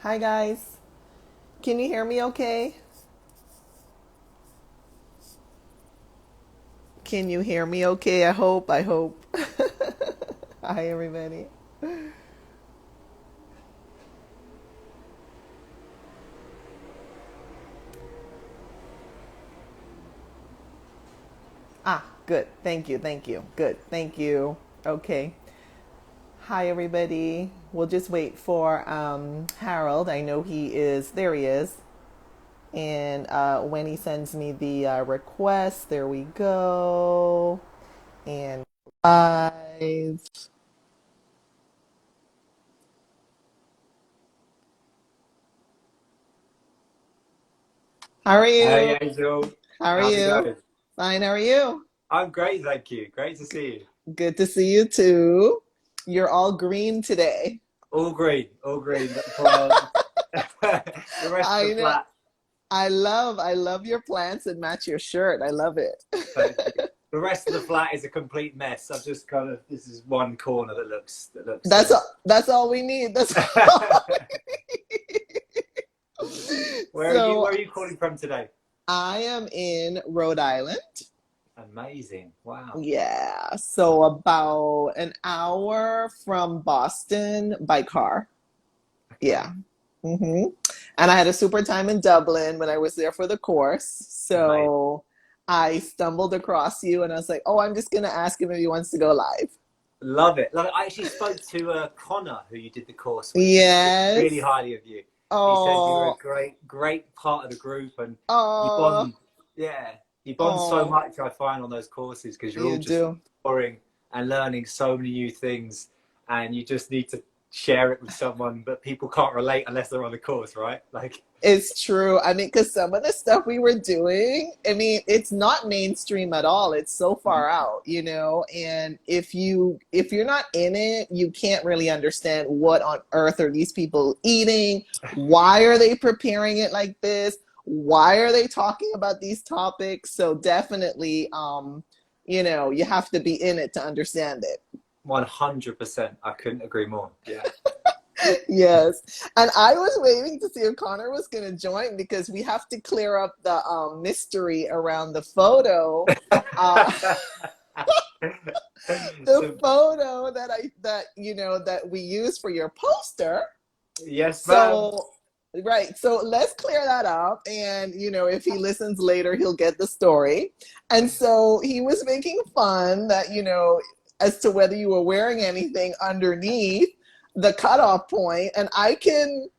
Hi guys. Can you hear me okay? Can you hear me okay? I hope. Hi everybody. Ah, good. Thank you. Thank you. Good. Thank you. Okay. Hi everybody. We'll just wait for Harold. I know he is there he is. And when he sends me the request, there we go. And live. How are you? Hey Angel, How are how's it you? going? Fine. How are you? I'm great, thank you. Great to see you. Good to see you too. You're all green today. All green, all green. The plants, the rest of I the know. flat. I love your plants and match your shirt. I love it. Thank you. The rest of the flat is a complete mess. I've just kind of this is one corner that looks. That's all we need. That's all we need. Where So are you calling from today? I am in Rhode Island. Amazing! Wow. Yeah. So about an hour from Boston by car. Okay. Yeah. hmm And I had a super time in Dublin when I was there for the course. Amazing. So I stumbled across you and I was like, oh, I'm just going to ask him if he wants to go live. Love it. Love it. I actually spoke to Connor, who you did the course with. He spoke really Yes. highly of you. He said you were a Oh, great part of the group, and you oh, bond. Yeah, you bond so oh, much. I find on those courses because you're all you just do. exploring and learning so many new things, and you just need to share it with someone. But people can't relate unless they're on the course, right? Like, It's true. I mean, because some of the stuff we were doing, I mean, it's not mainstream at all. It's so far out, and if you're not in it, you can't really understand what on earth are these people eating? Why are they preparing it like this? Why are they talking about these topics? So definitely, you have to be in it to understand it. 100%. I couldn't agree more. Yeah. Yes. And I was waiting to see if Connor was going to join because we have to clear up the mystery around the photo. Uh, the So, photo that we use for your poster. yes, ma'am. So, right. So let's clear that up. And, if he listens later, he'll get the story. And so he was making fun that, as to whether you were wearing anything underneath the cutoff point, and I can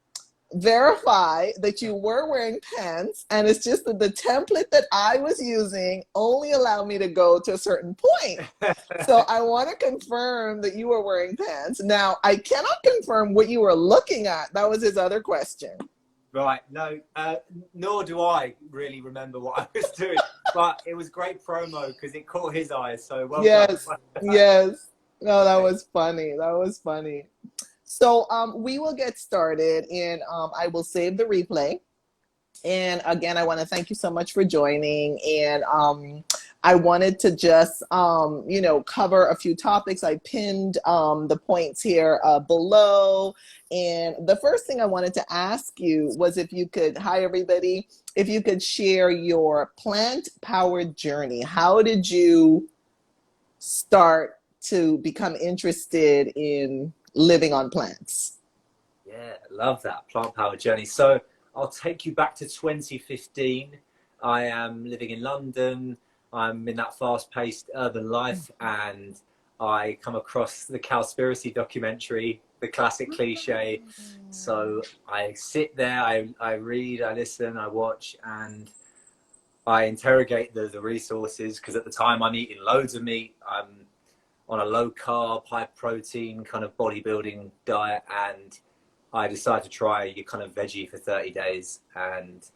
verify that you were wearing pants, and it's just that the template that I was using only allowed me to go to a certain point. So I want to confirm that you were wearing pants. Now, I cannot confirm what you were looking at. That was his other question. Right, no, nor do I really remember what I was doing, but it was great promo because it caught his eyes. So well done. Yes, yes. No, that was funny. That was funny. So we will get started, and I will save the replay. And again, I want to thank you so much for joining. And I wanted to just, cover a few topics. I pinned the points here below. And the first thing I wanted to ask you was if you could, hi everybody, if you could share your plant-powered journey. How did you start to become interested in living on plants? Yeah, love that plant power journey. So I'll take you back to 2015. I am living in London. I'm in that fast-paced urban life, and I come across the Cowspiracy documentary, the classic cliche. So I sit there, I read, I listen, I watch, and I interrogate the resources because at the time I'm eating loads of meat. I'm on a low carb, high protein kind of bodybuilding diet, and I decided to try your kind of veggie for 30 days. And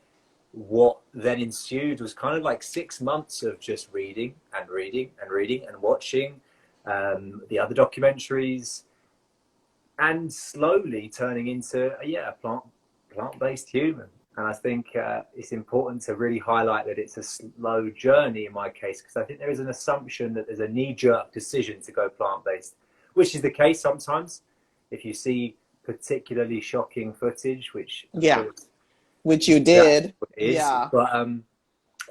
what then ensued was kind of like 6 months of just reading and reading and reading and watching the other documentaries, and slowly turning into a plant-based human. And I think it's important to really highlight that it's a slow journey in my case, because I think there is an assumption that there's a knee-jerk decision to go plant-based, which is the case sometimes. If you see particularly shocking footage, which of Yeah, course, which you that's did. what it is. Yeah. But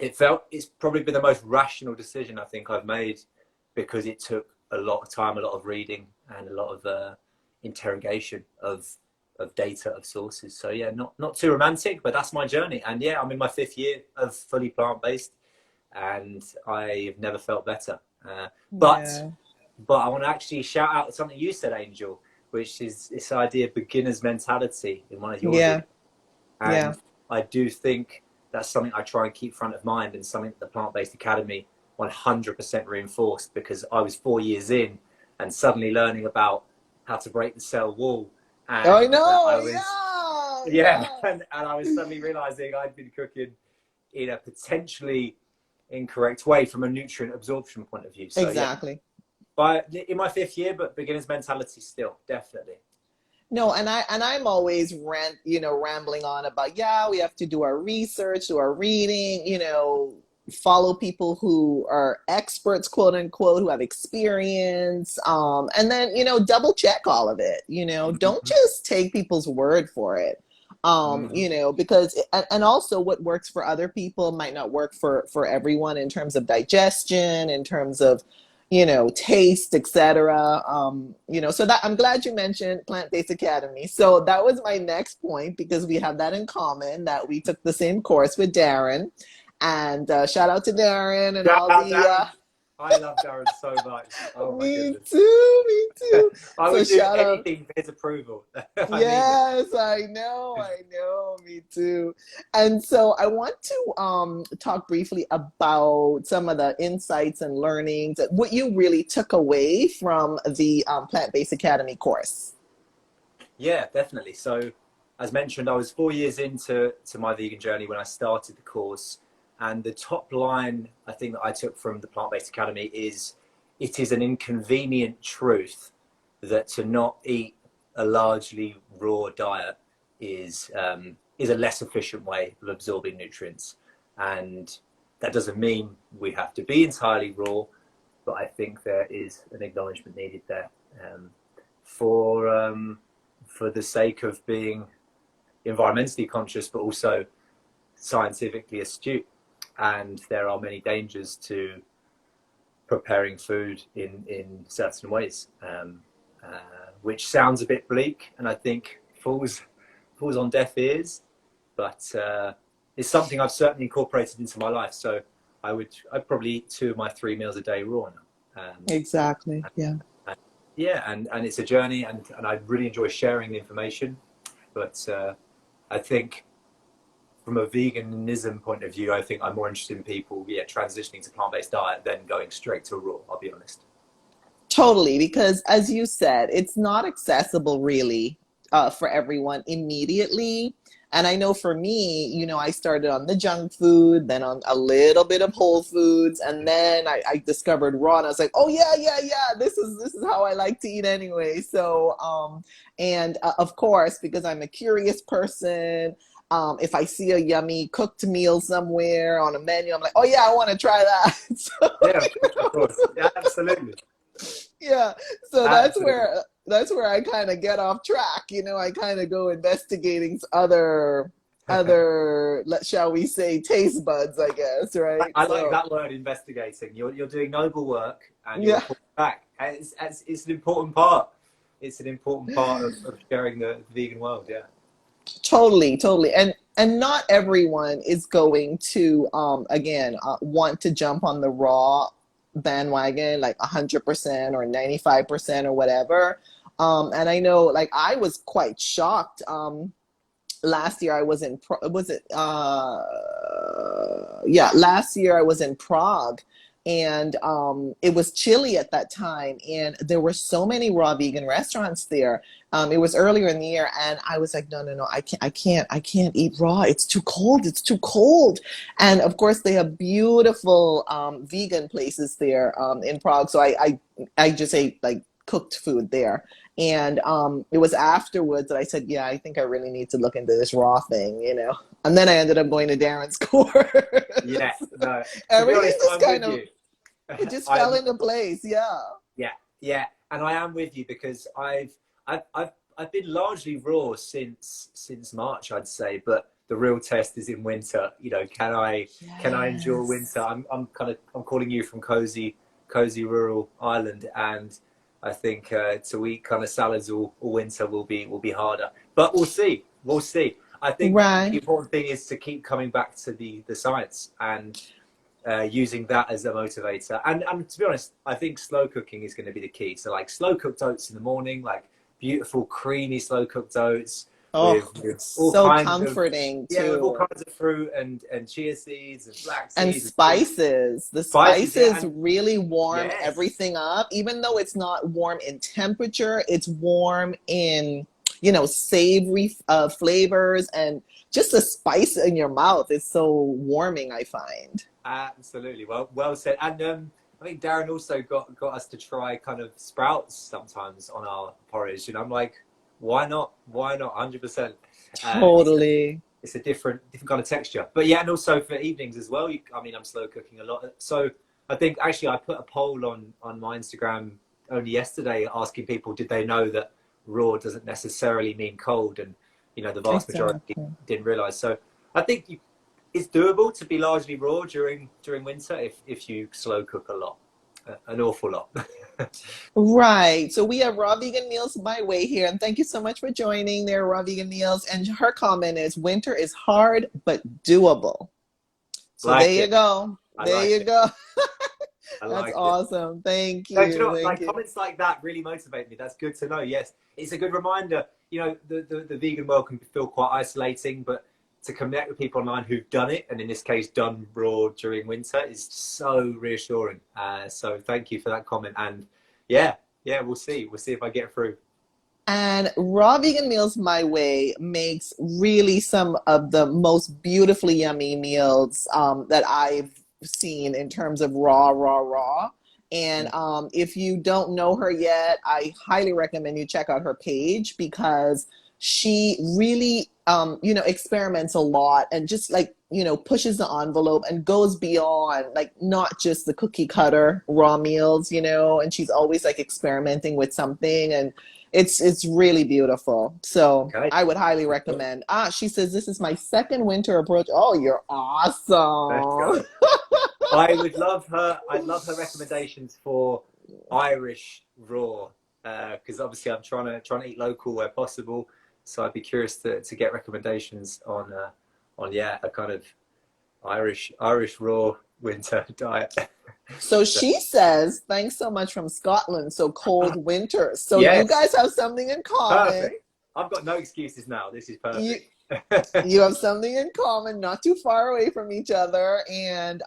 it's probably been the most rational decision I think I've made, because it took a lot of time, a lot of reading, and a lot of interrogation of data, of sources. So yeah, not too romantic, but that's my journey. And yeah, I'm in my 5th year of fully plant-based, and I've never felt better. But Yeah. I want to actually shout out something you said, Angel, which is this idea of beginner's mentality in one of your Yeah. videos. And I do think that's something I try and keep front of mind, and something that the Plant-Based Academy 100% reinforced, because I was 4 years in and suddenly learning about how to break the cell wall. And I know. I was, and I was suddenly realizing I'd been cooking in a potentially incorrect way from a nutrient absorption point of view. So, Exactly. Yeah, but in my 5th year, but beginner's mentality still, definitely. No, and I'm always rambling on about, we have to do our research, do our reading, follow people who are experts, quote unquote, who have experience, and then double check all of it. Don't just take people's word for it. Because and also what works for other people might not work for everyone, in terms of digestion, in terms of taste, etc. So that, I'm glad you mentioned Plant-Based Academy. So that was my next point, because we have that in common, that we took the same course with Darren. And shout out to Darren and all the. Darren. I love Darren so much. Oh my me goodness. too. I would do anything for his approval. Yes, I know, me too. And so I want to talk briefly about some of the insights and learnings, what you really took away from the Plant-Based Academy course. Yeah, definitely. So as mentioned, I was 4 years into my vegan journey when I started the course. And the top line I think that I took from the Plant-Based Academy is, it is an inconvenient truth that to not eat a largely raw diet is a less efficient way of absorbing nutrients. And that doesn't mean we have to be entirely raw, but I think there is an acknowledgement needed there, for the sake of being environmentally conscious, but also scientifically astute. And there are many dangers to preparing food in certain ways, which sounds a bit bleak, and I think falls on deaf ears, but it's something I've certainly incorporated into my life. So I'd probably eat 2 of my 3 meals a day raw now. Exactly. Yeah. And it's a journey, and I really enjoy sharing the information, but I think, from a veganism point of view, I think I'm more interested in people, transitioning to plant-based diet than going straight to raw, I'll be honest. Totally, because as you said, it's not accessible really for everyone immediately. And I know for me, I started on the junk food, then on a little bit of whole foods, and then I discovered raw, and I was like, oh yeah, this is how I like to eat anyway. So, of course, because I'm a curious person, if I see a yummy cooked meal somewhere on a menu, I'm like, oh yeah, I want to try that. So, yeah, of course. Yeah, absolutely. Yeah, so that's where I kind of get off track. I kind of go investigating other shall we say, taste buds, I guess, right? I like that word, investigating. You're doing noble work, and you're reporting back. It's an important part. It's an important part of sharing the vegan world. Yeah. Totally. And not everyone is going to want to jump on the raw bandwagon like 100% or 95% or whatever. And I know, like, I was quite shocked. Last year I was in last year I was in Prague, and it was chilly at that time, and there were so many raw vegan restaurants there. It was earlier in the year, and I was like, no, I can't eat raw. It's too cold. And of course they have beautiful vegan places there in Prague. So I just ate like cooked food there. And it was afterwards that I said, I think I really need to look into this raw thing, And then I ended up going to Darren's course. Yeah, no. Everything just kind of, it just fell into place. Yeah. Yeah. And I am with you, because I've I've been largely raw since March, I'd say, but the real test is in winter. You know, can I endure winter? Yes. I'm calling you from cozy rural Ireland, and I think to eat kind of salads all winter will be harder. But we'll see. We'll see. I think the Right. important thing is to keep coming back to the science and using that as a motivator. And to be honest, I think slow cooking is going to be the key. So like slow cooked oats in the morning, like beautiful creamy slow cooked oats Oh, with all so kinds of comforting with all too. kinds of fruit and chia seeds and flax And seeds and spices. The spices. Yeah, spices and really warm yes, everything up. Even though it's not warm in temperature, it's warm in, savory flavors, and just the spice in your mouth is so warming, I find. absolutely. Well said. And I think Darren also got us to try kind of sprouts sometimes on our porridge, and I'm like, why not? Why not? 100%. Totally. It's a different kind of texture. But yeah, and also for evenings as well. I mean, I'm slow cooking a lot, so I think actually I put a poll on my Instagram only yesterday asking people did they know that raw doesn't necessarily mean cold, and the vast majority Exactly. didn't realize. So I think it's doable to be largely raw during winter if you slow cook a lot, an awful lot. Right. So we have Raw Vegan Meals my way here. And thank you so much for joining there, Raw Vegan Meals. And her comment is winter is hard, but doable. So there Like you it. go. I There like you it. go. I That's like it. awesome. Thank No, do you you. know, Thank like you. comments like that really motivate me. That's good to know. Yes, it's a good reminder. The vegan world can feel quite isolating, but to connect with people online who've done it, and in this case, done raw during winter, is so reassuring. So thank you for that comment. And yeah, we'll see. We'll see if I get through. And Raw Vegan Meals My Way makes really some of the most beautifully yummy meals that I've seen in terms of raw. And if you don't know her yet, I highly recommend you check out her page because she really, experiments a lot and just like, pushes the envelope and goes beyond like not just the cookie cutter raw meals, and she's always like experimenting with something, and it's really beautiful. So Okay. I would highly recommend. She says this is my second winter approach. Oh, you're Let's awesome. go. I would love her. I'd love her recommendations for Irish raw, because obviously I'm trying to eat local where possible. So I'd be curious to get recommendations on a kind of Irish raw winter diet. So she says, thanks so much from Scotland. So cold winters. So you Yes, guys have something in common. perfect. I've got no excuses now. This is You perfect. you have something in common, not too far away from each other. And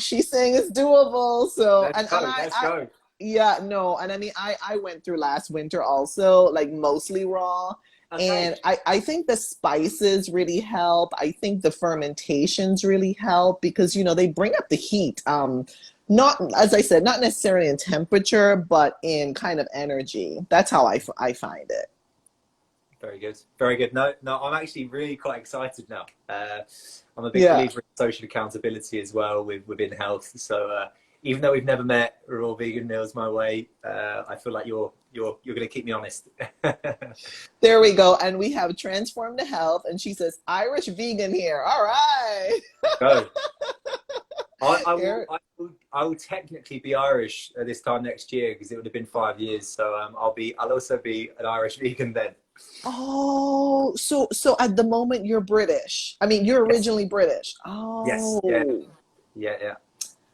she's saying it's doable. So Let's go. Let's I go. yeah, no, and I mean I went through last winter also, like mostly raw. Okay. And I think the spices really help. I think the fermentations really help because they bring up the heat. Not, as I said, not necessarily in temperature, but in kind of energy. That's how I find it. Very good. Very good. No, I'm actually really quite excited now. I'm a big Yeah. believer in social accountability as well within health. So even though we've never met, Raw Vegan Meals My Way, I feel like you're going to keep me honest. There we go. And we have Transform to Health, and she says Irish vegan here. All right. Go. Here- I will technically be Irish this time next year because it would have been 5 years. So I'll also be an Irish vegan then. Oh, so at the moment you're British. I mean, you're Yes. originally British. Yes. Yeah. Oh. Yeah.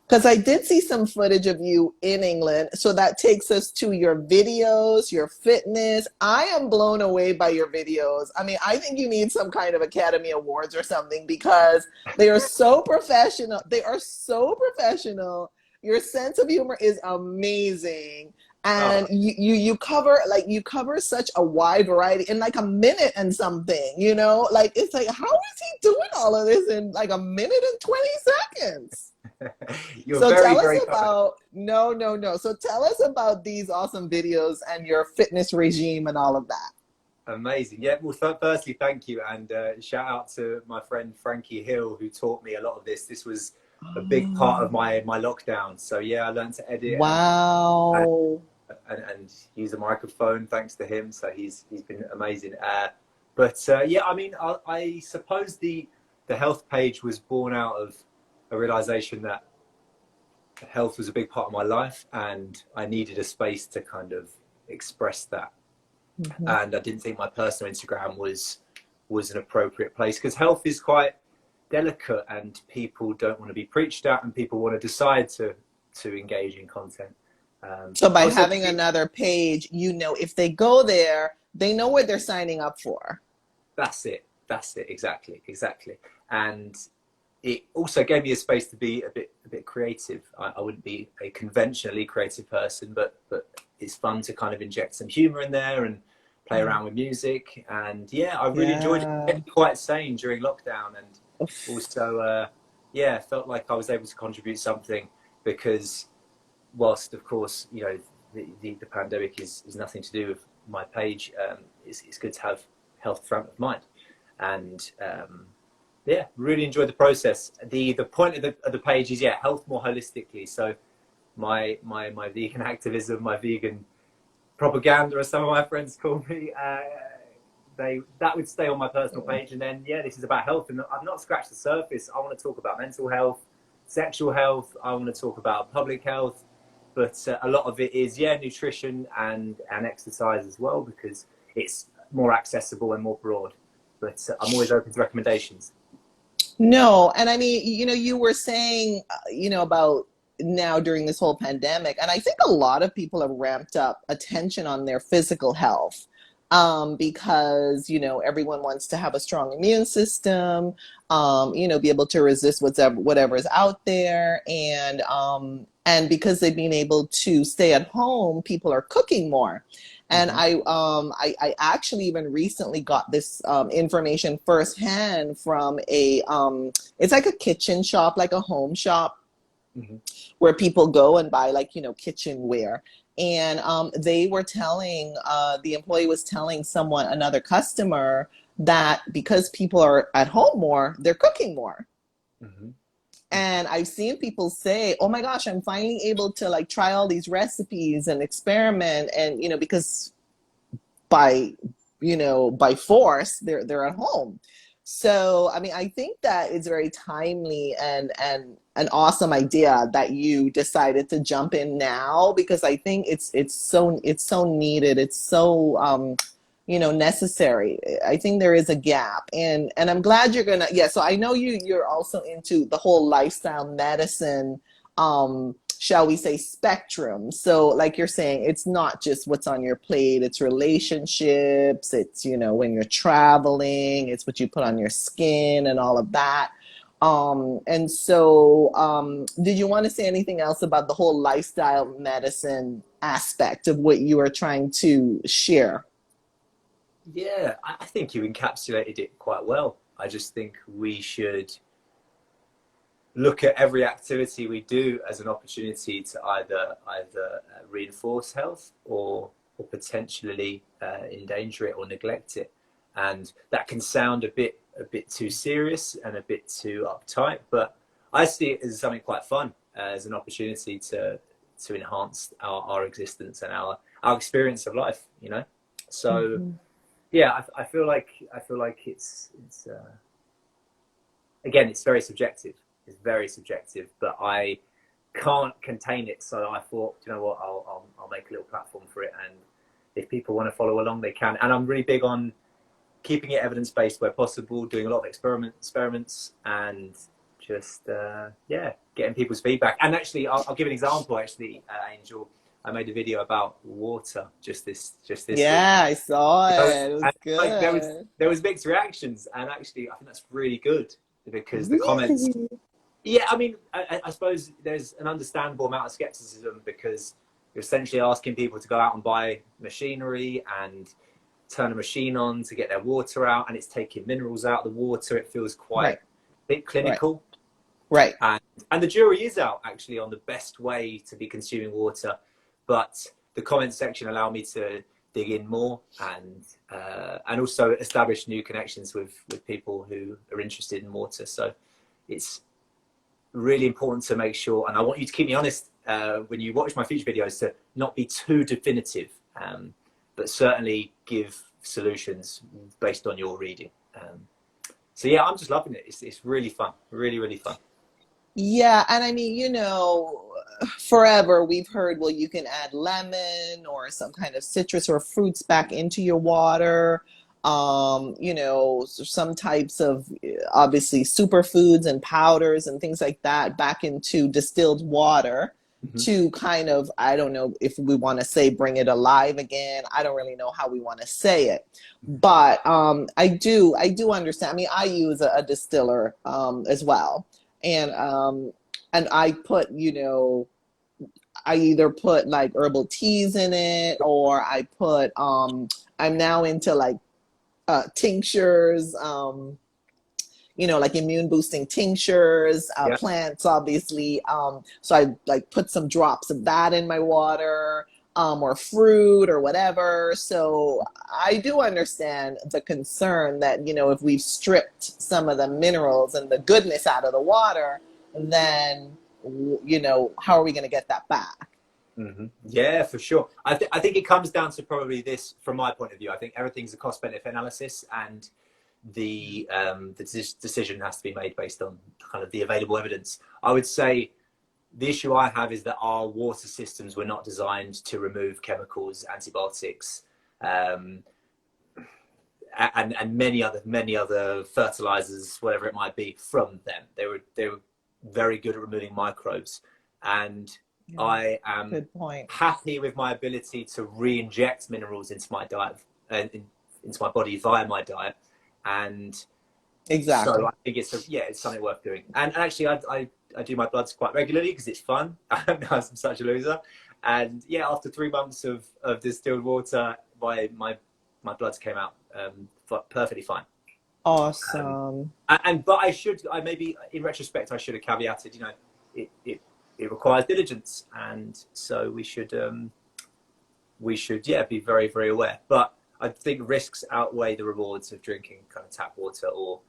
Because I did see some footage of you in England. So that takes us to your videos, your fitness. I am blown away by your videos. I mean, I think you need some kind of Academy Awards or something because they are so professional. They are so professional. Your sense of humor is amazing. Oh, And you cover such a wide variety in like a minute and something, like it's like, how is he doing all of this in like a minute and 20 seconds? you're So very, tell us very kind. about no. So tell us about these awesome videos and your fitness regime and all of that. Amazing. Yeah. Well, firstly, thank you. And shout out to my friend Frankie Hill, who taught me a lot of this. This was a big part of Oh, my lockdown. So yeah, I learned to edit and wow. and use a microphone thanks to him. So he's been amazing. But yeah, I mean, I suppose the health page was born out of a realization that health was a big part of my life, and I needed a space to kind of express that. Mm-hmm. And I didn't think my personal Instagram was an appropriate place, because health is quite delicate and people don't want to be preached at, and people want to decide to engage in content. So by having another page, you know, if they go there, they know what they're signing up for. That's it. Exactly. And it also gave me a space to be a bit creative. I wouldn't be a conventionally creative person, but it's fun to kind of inject some humor in there and play around with music. And yeah, I really enjoyed it. Getting quite sane during lockdown, and also felt like I was able to contribute something, because whilst of course, you know, the pandemic is nothing to do with my page, it's good to have health front of mind. And yeah, really enjoyed the process. The point of the page is, health more holistically. So my vegan activism, my vegan propaganda, as some of my friends call me, that would stay on my personal page. And then this is about health, and I've not scratched the surface. I want to talk about mental health, sexual health. I want to talk about public health, but a lot of it is nutrition and exercise as well, because it's more accessible and more broad. But I'm always open to recommendations. No, and I mean, you know, you were saying, you know, about now during this whole pandemic, and I think a lot of people have ramped up attention on their physical health, because, you know, everyone wants to have a strong immune system, you know, be able to resist whatever is out there, and because they've been able to stay at home, people are cooking more. And I actually even recently got this information firsthand from it's like a kitchen shop, like a home shop, where people go and buy, like, you know, kitchenware. And they were telling, the employee was telling another customer, that because people are at home more, they're cooking more. And I've seen people say, oh my gosh, I'm finally able to like try all these recipes and experiment. And, you know, because by force, they're at home. So, I mean, I think that it's very timely and an awesome idea that you decided to jump in now, because I think it's so needed. It's so, you know, necessary. I think there is a gap, and I'm glad you're gonna. So I know you're also into the whole lifestyle medicine, shall we say, spectrum. So like you're saying, it's not just what's on your plate, it's relationships, it's, you know, when you're traveling, it's what you put on your skin and all of that. And so did you want to say anything else about the whole lifestyle medicine aspect of what you are trying to share? Yeah, I think you encapsulated it quite well. I just think we should look at every activity we do as an opportunity to either reinforce health or potentially endanger it or neglect it. And that can sound a bit too serious and a bit too uptight, but I see it as something quite fun, as an opportunity to enhance our existence and our experience of life, you know. So yeah, I feel like it's again, it's very subjective. It's very subjective, but I can't contain it. So I thought, you know what, I'll make a little platform for it, and if people want to follow along, they can. And I'm really big on keeping it evidence-based where possible, doing a lot of experiments, and just getting people's feedback. And actually, I'll give an example. Actually, Angel, I made a video about water just this yeah week. I saw it. It was good. Like, there was mixed reactions, and actually I think that's really good, because the comments, I mean, I suppose there's an understandable amount of skepticism, because you're essentially asking people to go out and buy machinery and turn a machine on to get their water out, and it's taking minerals out of the water. It feels quite a bit clinical. Right. And the jury is out actually on the best way to be consuming water, but the comment section allowed me to dig in more and also establish new connections with people who are interested in water. So it's really important to make sure, and I want you to keep me honest when you watch my future videos, to not be too definitive, but certainly give solutions based on your reading. So yeah, I'm just loving it. It's really fun, really fun. Yeah, and I mean, forever we've heard, well, you can add lemon or some kind of citrus or fruits back into your water. Some types of obviously superfoods and powders and things like that back into distilled water to kind of, I don't know if we want to say bring it alive again. I don't really know how we want to say it, but I do understand. I mean, I use a distiller as well. And I put, I either put like herbal teas in it, or I put, I'm now into like tinctures, like immune boosting tinctures, Yeah. plants, obviously. So I like put some drops of that in my water, or fruit or whatever. So I do understand the concern that, if we've stripped some of the minerals and the goodness out of the water, then, how are we going to get that back? Yeah, for sure. I think it comes down to probably this, from my point of view. I think everything's a cost benefit analysis, and the decision has to be made based on kind of the available evidence. I would say the issue I have is that our water systems were not designed to remove chemicals, antibiotics, and many other fertilizers, whatever it might be, from them. They were very good at removing microbes, and I am happy with my ability to re-inject minerals into my diet, into my body via my diet, and exactly. So I think it's something worth doing. And actually, I do my bloods quite regularly because it's fun. I'm such a loser, and yeah, after 3 months of distilled water, my bloods came out perfectly fine. Awesome. But I maybe in retrospect I should have caveated, it requires diligence, and so we should be very, very aware. But I think risks outweigh the rewards of drinking kind of tap water or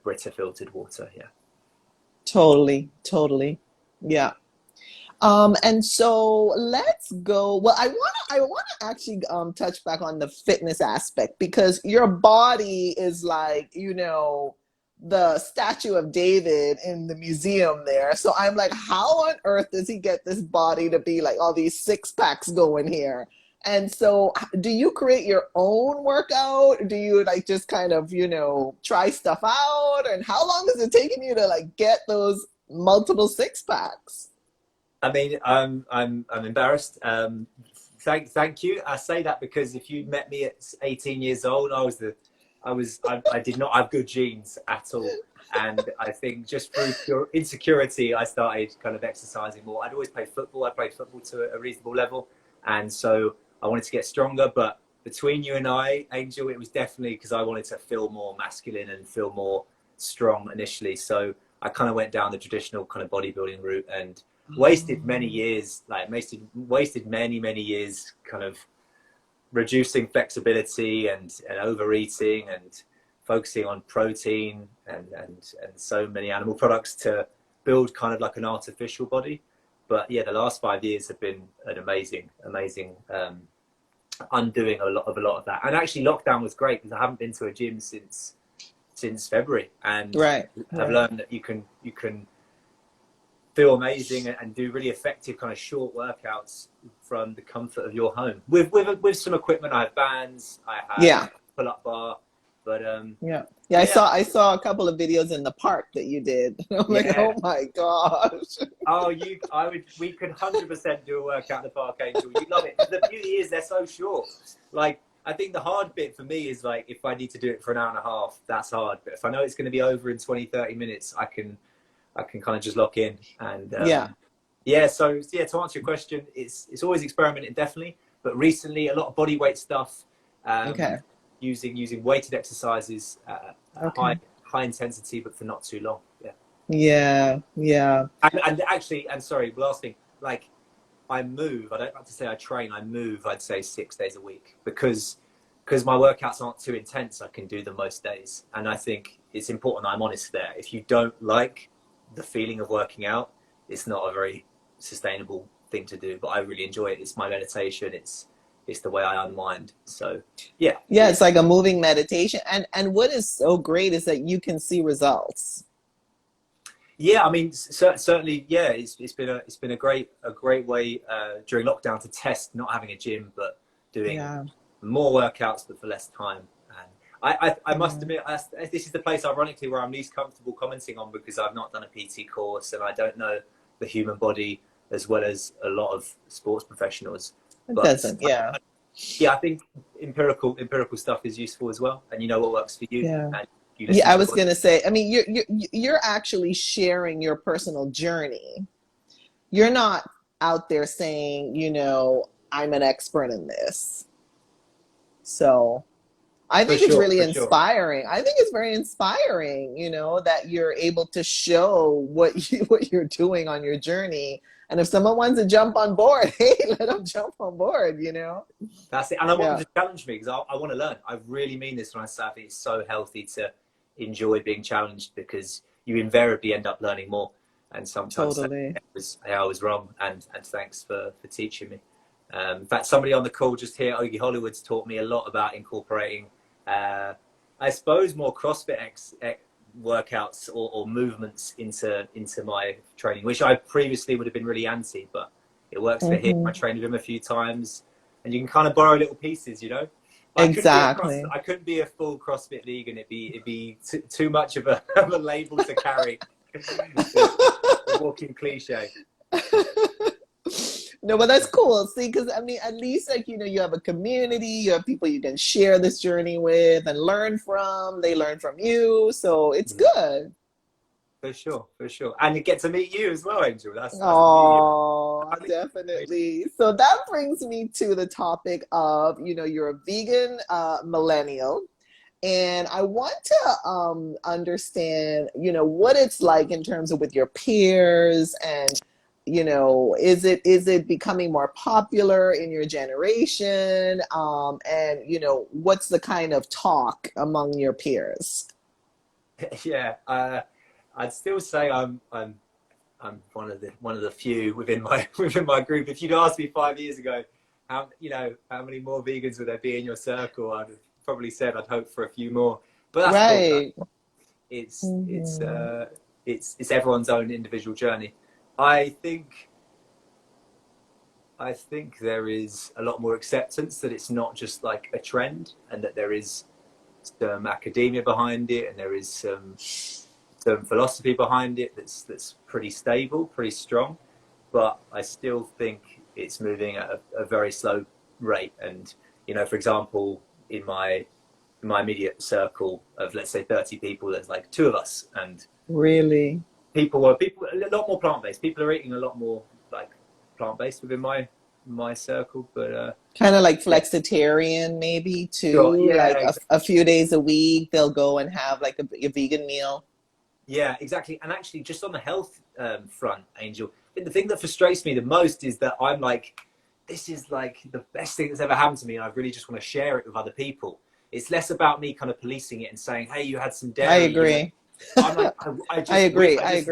Brita filtered water. Yeah, totally. Yeah. And so let's go. Well, I wanna actually touch back on the fitness aspect, because your body is like, the statue of David in the museum there. So I'm like, how on earth does he get this body to be like all these six packs going here? And so do you create your own workout? Do you like just kind of, try stuff out? And how long is it taking you to like get those multiple six packs? I mean, I'm embarrassed. Thank you. I say that because if you met me at 18 years old, I did not have good genes at all. And I think just through pure insecurity, I started kind of exercising more. I'd always played football. I played football to a reasonable level. And so I wanted to get stronger. But between you and I, Angel, it was definitely because I wanted to feel more masculine and feel more strong initially. So I kind of went down the traditional kind of bodybuilding route and wasted many years, wasted many years kind of reducing flexibility and overeating and focusing on protein and so many animal products to build kind of like an artificial body. But yeah, the last 5 years have been an amazing undoing a lot of that. And actually lockdown was great because I haven't been to a gym since February, and I've learned that you can feel amazing and do really effective kind of short workouts from the comfort of your home with some equipment. I have bands, I have pull-up bar, but I saw a couple of videos in the park that you did. I'm like, oh my gosh. We could 100% do a workout in the park, Angel. You'd love it. The beauty is they're so short. Like, I think the hard bit for me is like, if I need to do it for an hour and a half, that's hard. But if I know it's going to be over in 20-30 minutes, I can kind of just lock in. And so to answer your question, it's always experimenting, definitely. But recently, a lot of body weight stuff, using weighted exercises, high intensity, but for not too long. Yeah. And actually, and sorry, last thing, like, I move. I don't like to say I train. I move. I'd say 6 days a week because my workouts aren't too intense. I can do them most days, and I think it's important that I'm honest there. If you don't like the feeling of working out, it's not a very sustainable thing to do, but I really enjoy it. It's my meditation. It's the way I unwind. So yeah. Yeah, it's like a moving meditation. And what is so great is that you can see results. Yeah, I mean, certainly, yeah. It's been a great way during lockdown to test not having a gym, but doing more workouts, but for less time. And I must admit, this is the place, ironically, where I'm least comfortable commenting on, because I've not done a PT course and I don't know the human body as well as a lot of sports professionals. It doesn't, yeah. I think empirical stuff is useful as well, and you know what works for you. Yeah. And yeah, I was going to say, I mean, you're actually sharing your personal journey. You're not out there saying, you know, I'm an expert in this. So I think it's really inspiring. Sure. I think it's very inspiring, you know, that you're able to show what you're doing on your journey. And if someone wants to jump on board, hey, let them jump on board, you know? That's it. And I want them to challenge me, because I want to learn. I really mean this when I say I think it's so healthy to enjoy being challenged, because you invariably end up learning more. And sometimes I was wrong. And thanks for teaching me. In fact, somebody on the call just here, Ogie Hollywood's taught me a lot about incorporating, I suppose, more CrossFit workouts or movements into my training, which I previously would have been really anti, but it works for him. I trained with him a few times, and you can kind of borrow little pieces, you know. But exactly. I couldn't be a full CrossFit league, and it'd be too much of a label to carry. A walking cliche. No, but that's cool. See, because I mean, at least, like, you know, you have a community, you have people you can share this journey with and learn from. They learn from you, so it's good. For sure. And you get to meet you as well, Angel. That's definitely. So that brings me to the topic of, you know, you're a vegan millennial. And I want to understand, you know, what it's like in terms of with your peers, and, you know, is it becoming more popular in your generation? And, you know, what's the kind of talk among your peers? Yeah, I'd still say I'm one of the few within my group. If you'd asked me 5 years ago, how many more vegans would there be in your circle, I'd have probably said I'd hope for a few more. But that's right. Cool. It's everyone's own individual journey. I think there is a lot more acceptance that it's not just like a trend, and that there is some academia behind it, and there is some philosophy behind it that's pretty stable, pretty strong. But I still think it's moving at a very slow rate. And, you know, for example, in my immediate circle of, let's say, 30 people, there's like 2 of us. And really, people a lot more plant-based. People are eating a lot more like plant-based within my circle, but kind of like flexitarian maybe too. Sure. Yeah, like exactly. a few days a week they'll go and have like a vegan meal. Yeah, exactly. And actually, just on the health front, Angel, the thing that frustrates me the most is that I'm like, this is like the best thing that's ever happened to me, and I really just want to share it with other people. It's less about me kind of policing it and saying, hey, you had some dairy. I agree. You know? I'm like, I agree. I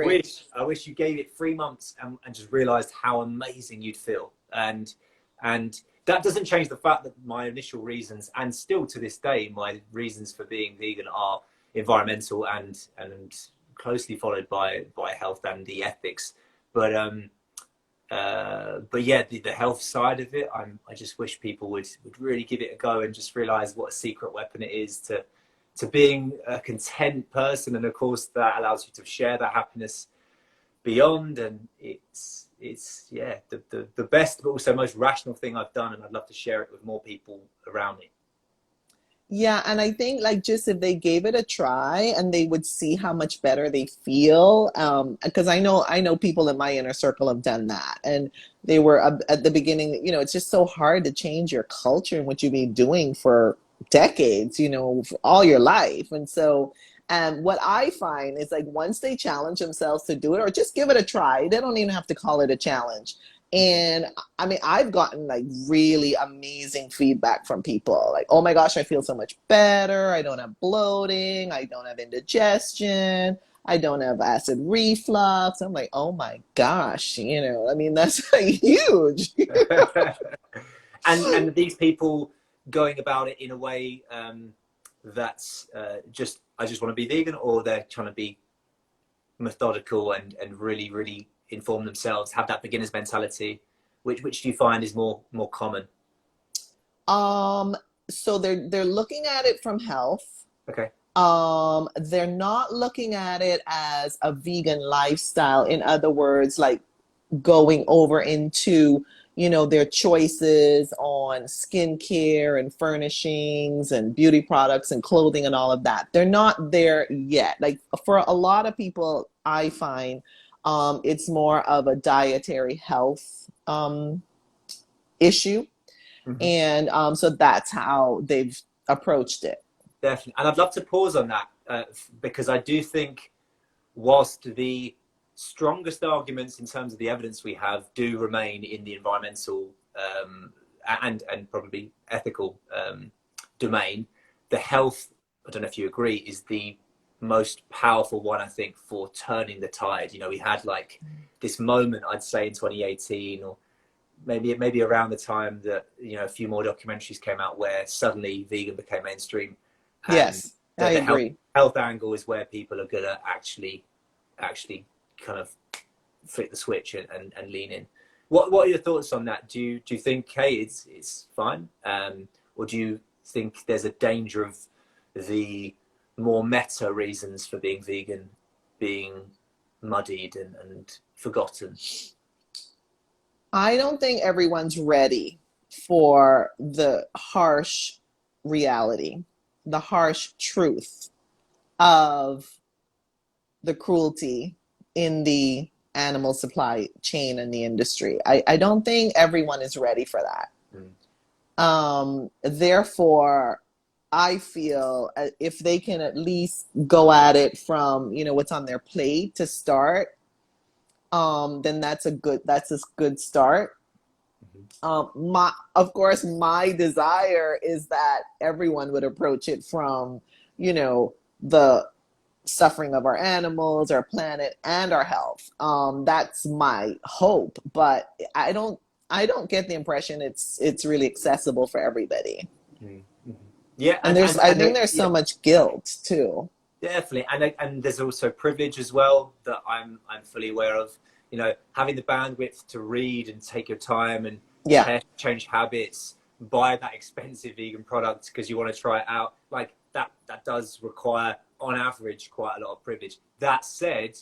wish you gave it 3 months and just realized how amazing you'd feel. And that doesn't change the fact that my initial reasons, and still to this day, my reasons for being vegan are environmental and closely followed by health and the ethics. But yeah, the health side of it, I just wish people would really give it a go and just realize what a secret weapon it is to being a content person. And of course that allows you to share that happiness beyond. And it's yeah, the best but also most rational thing I've done, and I'd love to share it with more people around me. Yeah, and I think like just if they gave it a try and they would see how much better they feel, because I know people in my inner circle have done that, and they were at the beginning, you know, it's just so hard to change your culture and what you've been doing for decades, you know, for all your life. And so what I find is like once they challenge themselves to do it, or just give it a try, they don't even have to call it a challenge. And I mean, I've gotten like really amazing feedback from people like, oh my gosh, I feel so much better. I don't have bloating. I don't have indigestion. I don't have acid reflux. I'm like, oh my gosh, I mean, that's huge. And these people going about it in a way that's just, I just want to be vegan, or they're trying to be methodical and really, really inform themselves, have that beginner's mentality. Which do you find is more common? So they're looking at it from health. Okay. They're not looking at it as a vegan lifestyle. In other words, like going over into, their choices on skincare and furnishings and beauty products and clothing and all of that. They're not there yet. Like for a lot of people, I find it's more of a dietary health issue. Mm-hmm. And so that's how they've approached it. Definitely. And I'd love to pause on that because I do think whilst the strongest arguments in terms of the evidence we have do remain in the environmental and probably ethical domain, the health, I don't know if you agree, is the most powerful one, I think, for turning the tide. We had like this moment, I'd say in 2018, or maybe around the time that, a few more documentaries came out where suddenly vegan became mainstream. And yes, I agree. Health angle is where people are going to actually kind of flip the switch and lean in. What are your thoughts on that? Do you think, hey, it's fine? Or do you think there's a danger of the more meta reasons for being vegan being muddied and forgotten? I don't think everyone's ready for the harsh reality, the harsh truth of the cruelty in the animal supply chain and the industry. I don't think everyone is ready for that. Therefore, I feel if they can at least go at it from, what's on their plate to start, then that's a good start. Of course, my desire is that everyone would approach it from, the suffering of our animals, our planet, and our health. That's my hope, but I don't get the impression it's really accessible for everybody. Yeah, and I think there's so much guilt too. Definitely, and there's also privilege as well that I'm fully aware of. Having the bandwidth to read and take your time and change habits, buy that expensive vegan product because you want to try it out. Like that does require, on average, quite a lot of privilege. That said,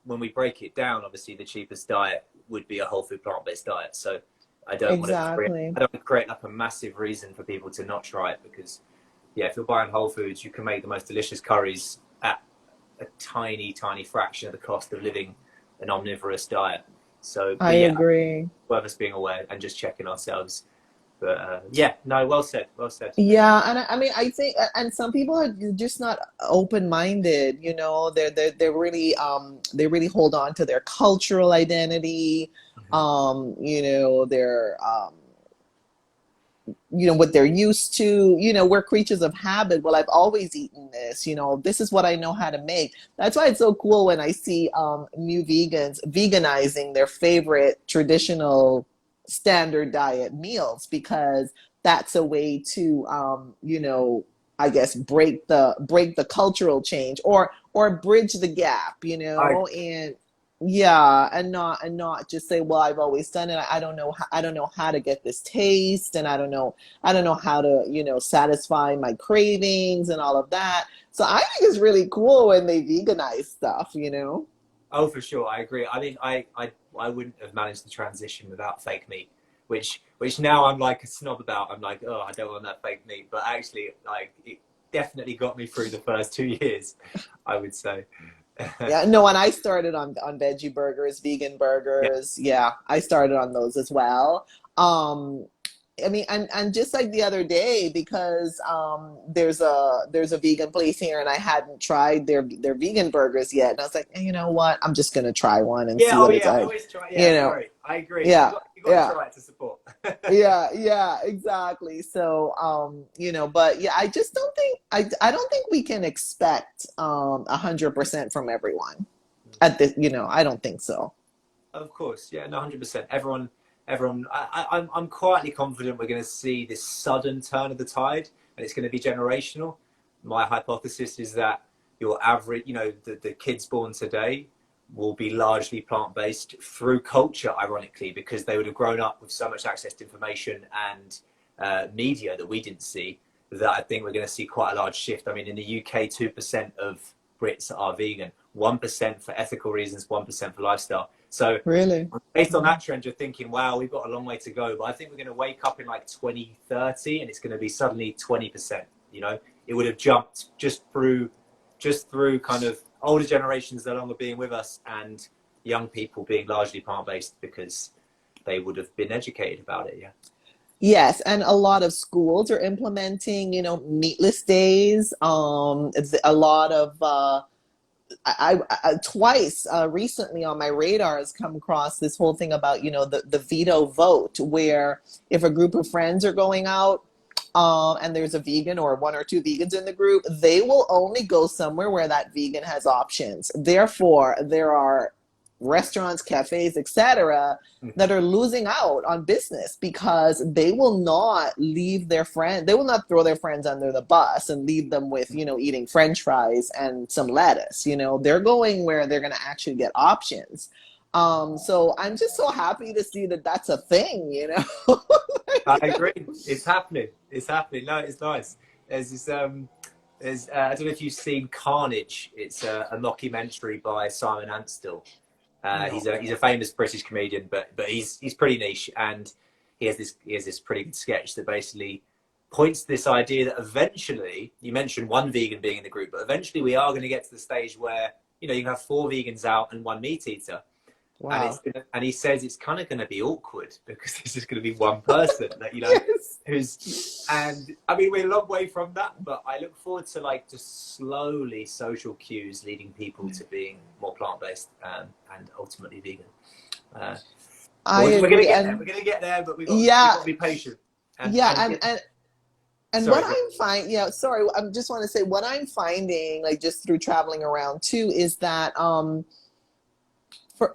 when we break it down, obviously the cheapest diet would be a whole food plant-based diet. So I don't want to create like a massive reason for people to not try it, because if you're buying whole foods, you can make the most delicious curries at a tiny fraction of the cost of living an omnivorous diet. So I agree. Worth us being aware and just checking ourselves. But well said. Yeah, and I mean, I think, and some people are just not open-minded. They're really they really hold on to their cultural identity. Their what they're used to. We're creatures of habit. Well, I've always eaten this. This is what I know how to make. That's why it's so cool when I see new vegans veganizing their favorite traditional standard diet meals, because that's a way to I guess break the cultural change or bridge the gap, and not just say, well, I've always done it. I don't know how to get this taste, and I don't know how to satisfy my cravings and all of that. So I think it's really cool when they veganize stuff. Oh, for sure, I agree. I mean, I wouldn't have managed the transition without fake meat, which now I'm like a snob about. I'm like, oh, I don't want that fake meat, but actually, like, it definitely got me through the first 2 years, I would say. Yeah, no, and I started on veggie burgers, vegan burgers. Yeah, I started on those as well. I mean, and just like the other day, because there's a vegan place here, and I hadn't tried their vegan burgers yet, and I was like, hey, you know what? I'm just gonna try one and see what it's like. I always try. Yeah, sorry. I agree. Yeah. You got to try it to support. Yeah, exactly. So, but yeah, I just don't think I don't think we can expect 100% from everyone at this. I don't think so. Of course, yeah, no, 100%. Everyone. I'm quietly confident we're going to see this sudden turn of the tide, and it's going to be generational. My hypothesis is that your average, the kids born today will be largely plant-based through culture, ironically, because they would have grown up with so much access to information and media that we didn't see, that I think we're going to see quite a large shift. I mean, in the UK, 2% of Brits are vegan, 1% for ethical reasons, 1% for lifestyle. So really, based on that trend, you're thinking, wow, we've got a long way to go. But I think we're going to wake up in like 2030 and it's going to be suddenly 20%. It would have jumped just through kind of older generations no longer being with us and young people being largely plant-based because they would have been educated about it. Yeah. Yes, and a lot of schools are implementing, meatless days. It's a lot of I twice recently on my radar has come across this whole thing about the veto vote, where if a group of friends are going out and there's a vegan or one or two vegans in the group, they will only go somewhere where that vegan has options. Therefore, there are restaurants, cafes, etc., that are losing out on business because they will not leave their friend. They will not throw their friends under the bus and leave them with, eating French fries and some lettuce. They're going where they're going to actually get options. So I'm just so happy to see that that's a thing. I agree. It's happening. No, it's nice. There's this. I don't know if you've seen Carnage. It's a mockumentary by Simon Anstell. No. He's a famous British comedian, but he's pretty niche, and he has this pretty good sketch that basically points to this idea that eventually, you mentioned one vegan being in the group, but eventually we are going to get to the stage where you can have 4 vegans out and 1 meat eater. Wow. And he says it's kind of going to be awkward because there's just going to be one person that yes. And I mean, we're a long way from that, but I look forward to just slowly social cues leading people to being more plant-based and ultimately vegan. We're going to get there. We're going to get there, but we've got to be patient. And sorry, what I'm finding, I just want to say what I'm finding, just through traveling around too, is that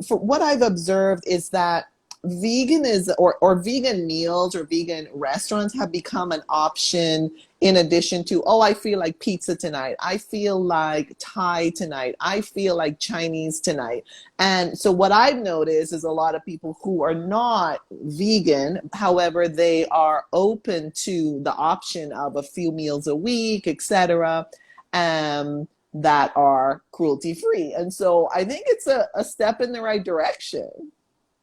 for what I've observed is that vegan or vegan meals or vegan restaurants have become an option in addition to, I feel like pizza tonight. I feel like Thai tonight. I feel like Chinese tonight. And so what I've noticed is a lot of people who are not vegan, however, they are open to the option of a few meals a week, etc., that are cruelty-free. And so I think it's a step in the right direction.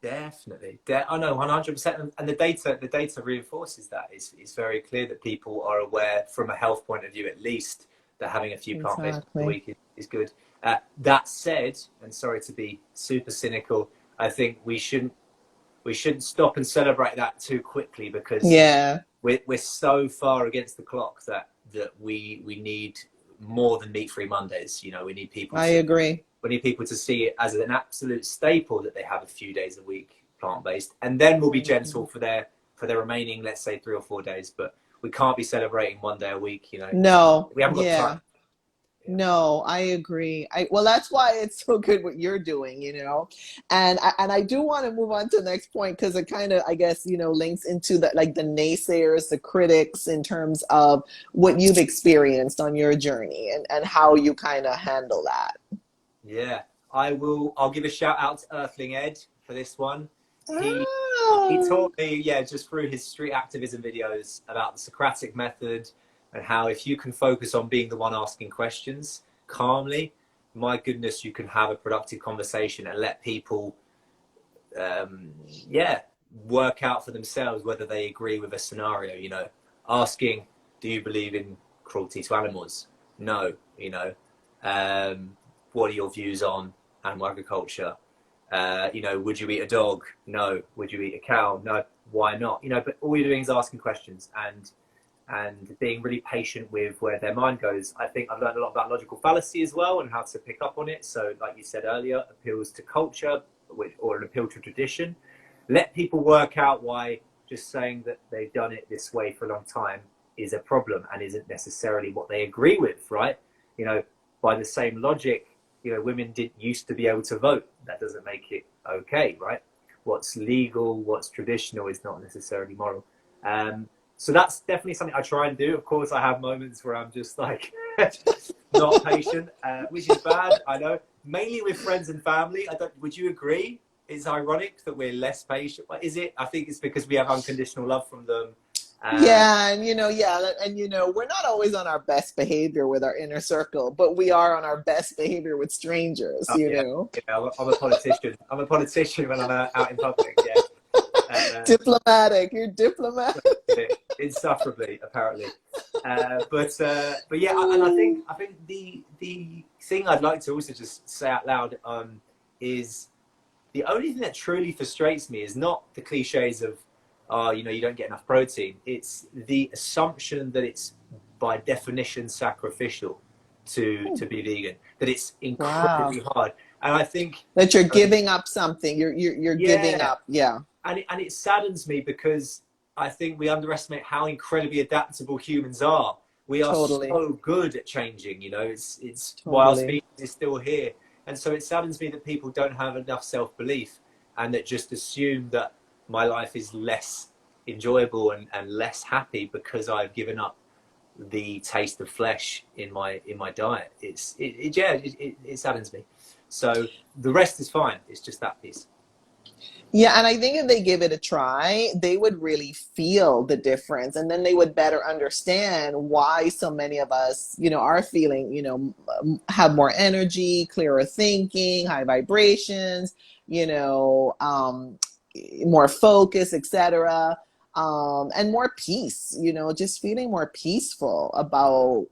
Definitely. I know 100%. And the data reinforces that. It's very clear that people are aware from a health point of view, at least, that having a few plant-based a week is good. That said, and sorry to be super cynical, I think we shouldn't stop and celebrate that too quickly because we're so far against the clock that we need more than meat-free Mondays. We need people. I agree. We need people to see it as an absolute staple that they have a few days a week plant-based, and then we'll be gentle for their remaining, let's say, 3 or 4 days. But we can't be celebrating 1 day a week. No, we haven't got time. No, I agree. Well, that's why it's so good what you're doing, and I do want to move on to the next point because it kind of, I guess, links into the naysayers, the critics, in terms of what you've experienced on your journey and how you kind of handle that. Yeah, I'll give a shout out to ℚ𝕒𝕒𝕚 for this one. He taught me, just through his street activism videos about the Socratic method and how if you can focus on being the one asking questions calmly, my goodness, you can have a productive conversation and let people, work out for themselves whether they agree with a scenario. Asking, do you believe in cruelty to animals? No. What are your views on animal agriculture? Would you eat a dog? No. Would you eat a cow? No. Why not? But all you're doing is asking questions and being really patient with where their mind goes. I think I've learned a lot about logical fallacy as well and how to pick up on it. So like you said earlier, appeals to culture or an appeal to tradition. let people work out why just saying that they've done it this way for a long time is a problem and isn't necessarily what they agree with, right? You know, by the same logic, you know, women didn't used to be able to vote. That doesn't make it okay, right? What's legal, what's traditional is not necessarily moral. So that's definitely something I try and do. Of course, I have moments where I'm just like not patient, which is bad, I know. Mainly with friends and family. Would you agree? It's ironic that we're less patient. Is it? I think it's because we have unconditional love from them. Yeah, and we're not always on our best behavior with our inner circle, but we are on our best behavior with strangers. Yeah, I'm a politician. I'm a politician when I'm out in public. Yeah, diplomatic. You're diplomatic. Insufferably, apparently. But yeah, and I think the thing I'd like to also just say out loud is the only thing that truly frustrates me is not the cliches of, you don't get enough protein. It's the assumption that it's by definition sacrificial to be vegan, that it's incredibly hard. And I think that you're giving up something. You're giving up. Yeah. And it saddens me because I think we underestimate how incredibly adaptable humans are. We are so good at changing, it's why our species is still here. And so it saddens me that people don't have enough self-belief and that just assume that my life is less enjoyable and less happy because I've given up the taste of flesh in my diet. It saddens me. So the rest is fine. It's just that piece. Yeah, and I think if they give it a try, they would really feel the difference, and then they would better understand why so many of us, are feeling, have more energy, clearer thinking, high vibrations, more focus, etc., and more peace. Just feeling more peaceful about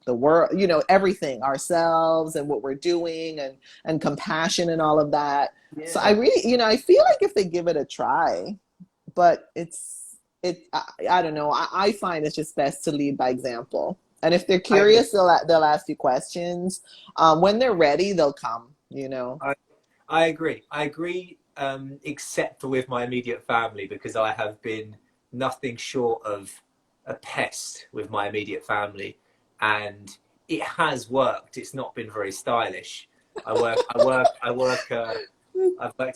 the world, everything, ourselves and what we're doing, and compassion and all of that. Yeah. So I really, I feel like if they give it a try, but I don't know. I find it's just best to lead by example. And if they're curious, they'll ask you questions. When they're ready, they'll come, I agree. Except for with my immediate family, because I have been nothing short of a pest with my immediate family. And it has worked. It's not been very stylish. I've worked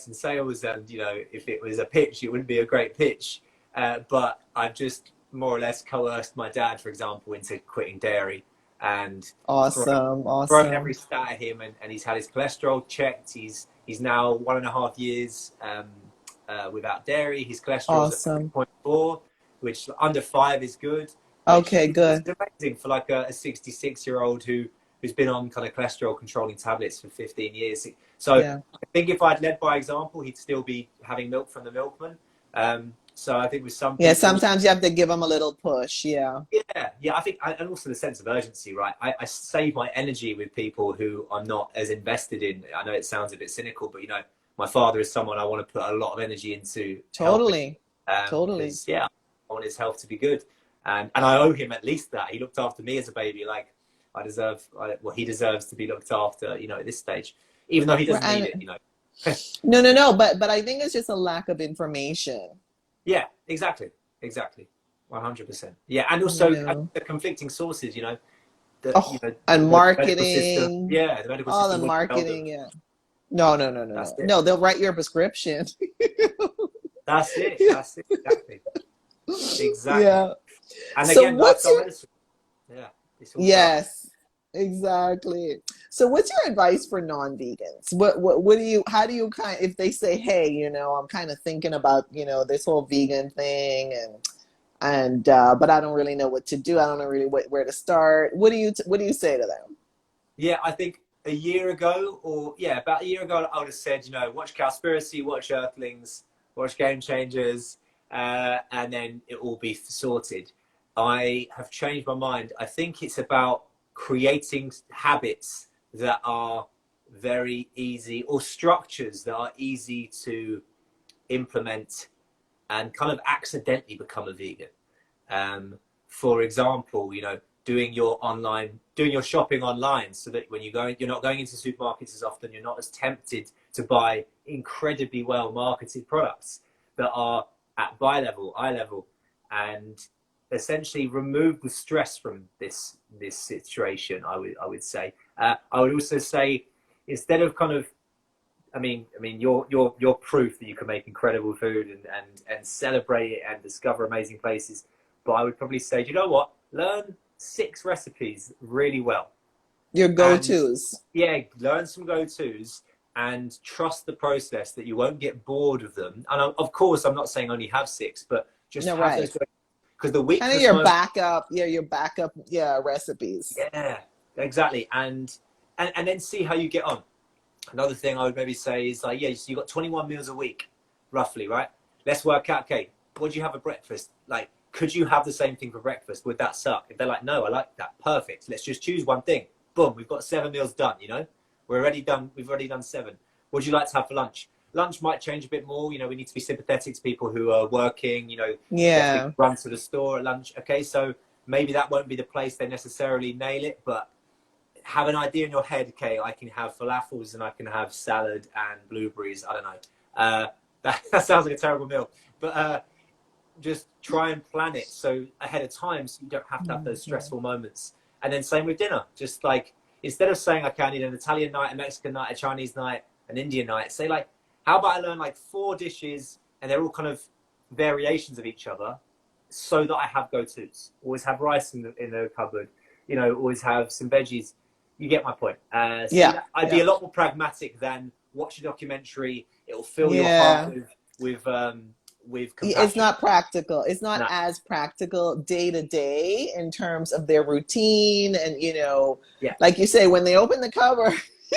in sales, and if it was a pitch, it wouldn't be a great pitch. But I've just more or less coerced my dad, for example, into quitting dairy, and thrown every stat at him. And he's had his cholesterol checked. He's now 1.5 years without dairy. His cholesterol is at 3.4, which under 5 is good. Okay, good. It's amazing for like a 66-year-old who's been on kind of cholesterol controlling tablets for 15 years. So I think if I'd led by example, he'd still be having milk from the milkman. So I think with some people, sometimes you have to give them a little push. Yeah. I think, and also the sense of urgency, right? I save my energy with people who I'm not as invested in. I know it sounds a bit cynical, but my father is someone I want to put a lot of energy into. Totally. Yeah, I want his health to be good. And I owe him at least that. He looked after me as a baby. Like he deserves to be looked after, at this stage, even though he doesn't need it, No. But I think it's just a lack of information. Yeah, exactly. 100%. Yeah. And also the conflicting sources, and marketing. The medical all system. The marketing. Yeah. No. No, they'll write your prescription. That's it. Exactly. Yeah. And again, yes, exactly. So what's your advice for non-vegans? How do you if they say, hey, I'm kind of thinking about, this whole vegan thing and but I don't really know what to do. I don't know really where to start. What do you say to them? Yeah, I think about a year ago, I would have said, watch Cowspiracy, watch Earthlings, watch Game Changers, and then it will be sorted. I have changed my mind. I think it's about creating habits that are very easy, or structures that are easy to implement and kind of accidentally become a vegan. For example, doing your shopping online, so that when you're not going into supermarkets as often, you're not as tempted to buy incredibly well marketed products that are at buy level, eye level, and essentially remove the stress from this situation. I would say. I would also say, instead of kind of, I mean, you're proof that you can make incredible food and celebrate it and discover amazing places. But I would probably say, do you know what? Learn 6 recipes really well. Your go-tos. Yeah, learn some go-tos and trust the process, that you won't get bored of them. And of course, I'm not saying only have 6, but just have those, because the weakness, kind of your backup, recipes. Yeah, exactly. And then see how you get on. Another thing I would maybe say is, like, yeah, so you got 21 meals a week, roughly, right? Let's work out, okay, what do you have at breakfast? Like, could you have the same thing for breakfast? Would that suck? If they're like, no, I like that, perfect. Let's just choose one thing. Boom, we've got 7 meals done, you know? We're already done, we've already done 7. What would you like to have for lunch? Lunch might change a bit more, you know, we need to be sympathetic to people who are working, you know, run to the store at lunch. Okay, so maybe that won't be the place they necessarily nail it, but have an idea in your head, okay, I can have falafels and I can have salad and blueberries, I don't know. That sounds like a terrible meal, but just try and plan it so ahead of time, so you don't have to have those stressful moments. And then same with dinner, just like, instead of saying, okay, I need an Italian night, a Mexican night, a Chinese night, an Indian night, say, like, how about I learn like 4 dishes and they're all kind of variations of each other, so that I have go-tos. Always have rice in the cupboard, you know, always have some veggies. You get my point. I'd be a lot more pragmatic than watch a documentary. It'll fill your heart with compassion. It's not practical. It's not as practical day to day in terms of their routine. And, you know, like you say, when they open the cupboard,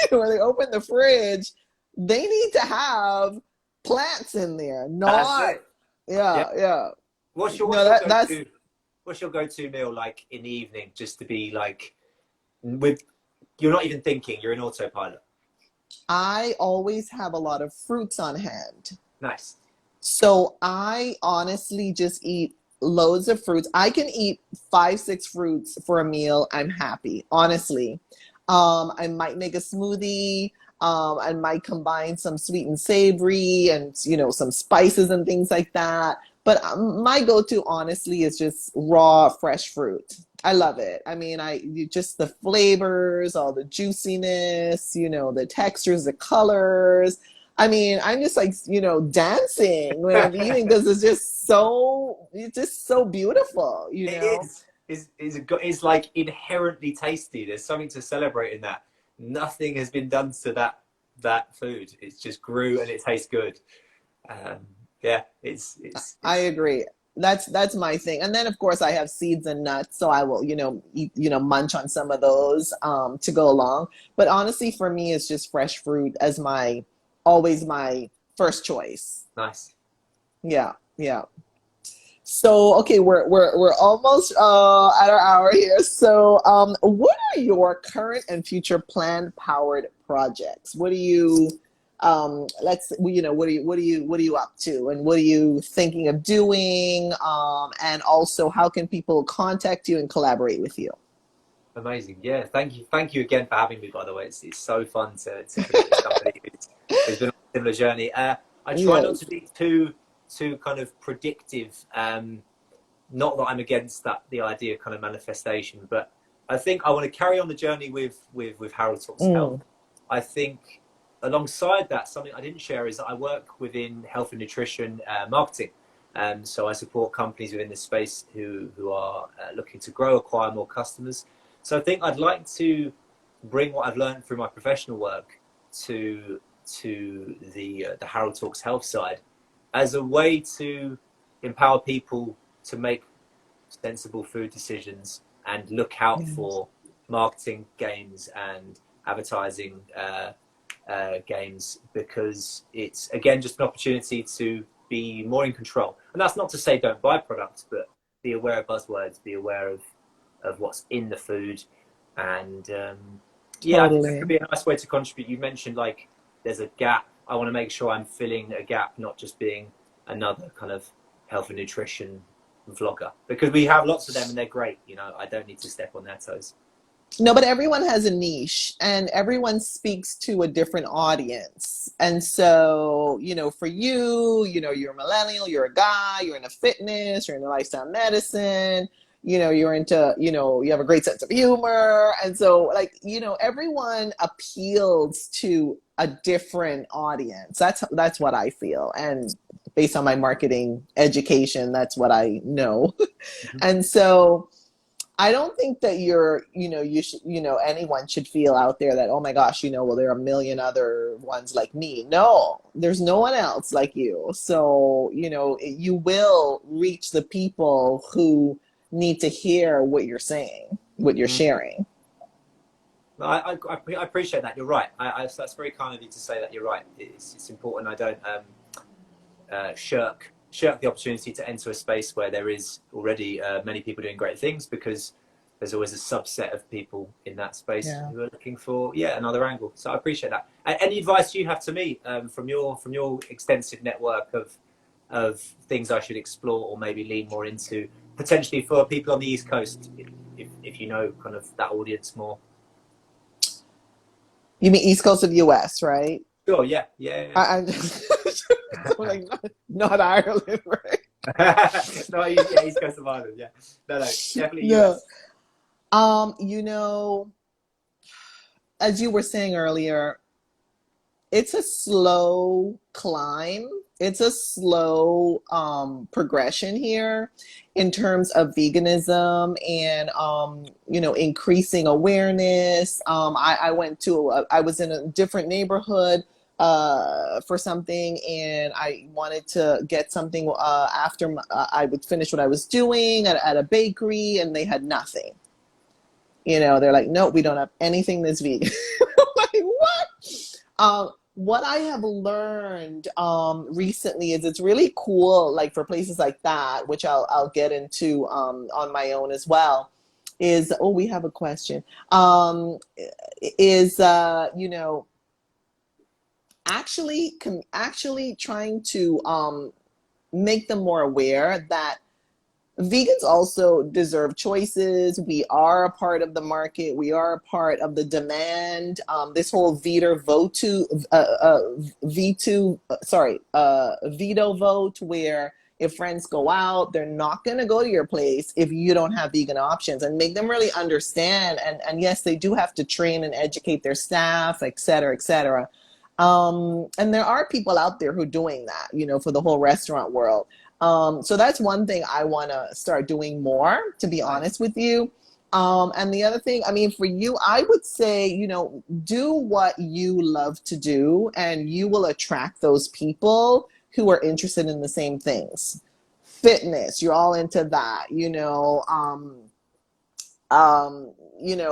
when they open the fridge, they need to have plants in there. What's your go-to meal, like, in the evening, just to be like, you're not even thinking, you're in autopilot? I always have a lot of fruits on hand. Nice. So I honestly just eat loads of fruits. I can eat 5-6 fruits for a meal. I'm happy, honestly. I might make a smoothie. I might combine some sweet and savory and, you know, some spices and things like that. But my go-to, honestly, is just raw, fresh fruit. I love it. I mean, just the flavors, all the juiciness, you know, the textures, the colors. I mean, I'm just like, you know, dancing when I'm eating, because it's just so beautiful, you know? It's like inherently tasty. There's something to celebrate in that. Nothing has been done to that food. It's just grew and it tastes good. I agree. That's my thing. And then of course I have seeds and nuts, so I will, you know, eat, you know, munch on some of those to go along. But honestly, for me, it's just fresh fruit as always my first choice. Nice. Yeah. So okay, we're almost at our hour here. So what are your current and future planned powered projects? What do you what are you up to, and what are you thinking of doing? And also, how can people contact you and collaborate with you? Amazing. Yeah, thank you again for having me, by the way. It's so fun to connect with somebody who's been on a similar journey. I try not to be too kind of predictive. Not that I'm against the idea of kind of manifestation, but I think I want to carry on the journey with ℍ𝕐𝕒 Talks Health. I think alongside that, something I didn't share is that I work within health and nutrition marketing. So I support companies within this space who are looking to grow, acquire more customers. So I think I'd like to bring what I've learned through my professional work to the ℍ𝕐𝕒 Talks Health side, as a way to empower people to make sensible food decisions and look out for marketing gains and advertising gains, because it's, again, just an opportunity to be more in control. And that's not to say don't buy products, but be aware of buzzwords, be aware of what's in the food. And I think that could be a nice way to contribute. You mentioned, like, there's a gap. I want to make sure I'm filling a gap, not just being another kind of health and nutrition vlogger, because we have lots of them and they're great. You know, I don't need to step on their toes. No, but everyone has a niche and everyone speaks to a different audience. And so, for you, you're a millennial, you're a guy, you're into fitness, you're into lifestyle medicine, you're into, you have a great sense of humor. And so everyone appeals to a different audience. That's what I feel. And based on my marketing education, that's what I know. Mhm. And so I don't think that you should, anyone should feel out there that, oh my gosh, well, there are a million other ones like me. No, there's no one else like you. So, you will reach the people who need to hear what you're saying, what you're Mm. sharing. I appreciate that. You're right. That's very kind of you to say that. You're right. It's important. I don't shirk the opportunity to enter a space where there is already many people doing great things, because there's always a subset of people in that space Yeah. who are looking for another angle. So I appreciate that. Any advice you have to me from your extensive network of things I should explore or maybe lean more into, potentially for people on the East Coast, if you know kind of that audience more? You mean East Coast of US, right? Sure. Yeah. Yeah. I'm just like, not Ireland, right? No, yeah, East Coast of Ireland. Yeah. No, definitely No. US. As you were saying earlier, it's a slow climb. It's a slow progression here in terms of veganism and increasing awareness. I was in a different neighborhood for something, and I wanted to get something after I would finish what I was doing at a bakery, and they had nothing. They're like, no, we don't have anything that's vegan. I'm like, what? What I have learned recently is it's really cool, like for places like that, which I'll get into on my own as well. We have a question. Actually trying to make them more aware that vegans also deserve choices. We are a part of the market. We are a part of the demand. This whole veto vote, where if friends go out, they're not going to go to your place if you don't have vegan options, and make them really understand. And yes, they do have to train and educate their staff, et cetera, et cetera. And there are people out there who are doing that, for the whole restaurant world. So that's one thing I want to start doing more, to be honest with you. And the other thing, for you, I would say, do what you love to do, and you will attract those people who are interested in the same things. Fitness, you're all into that,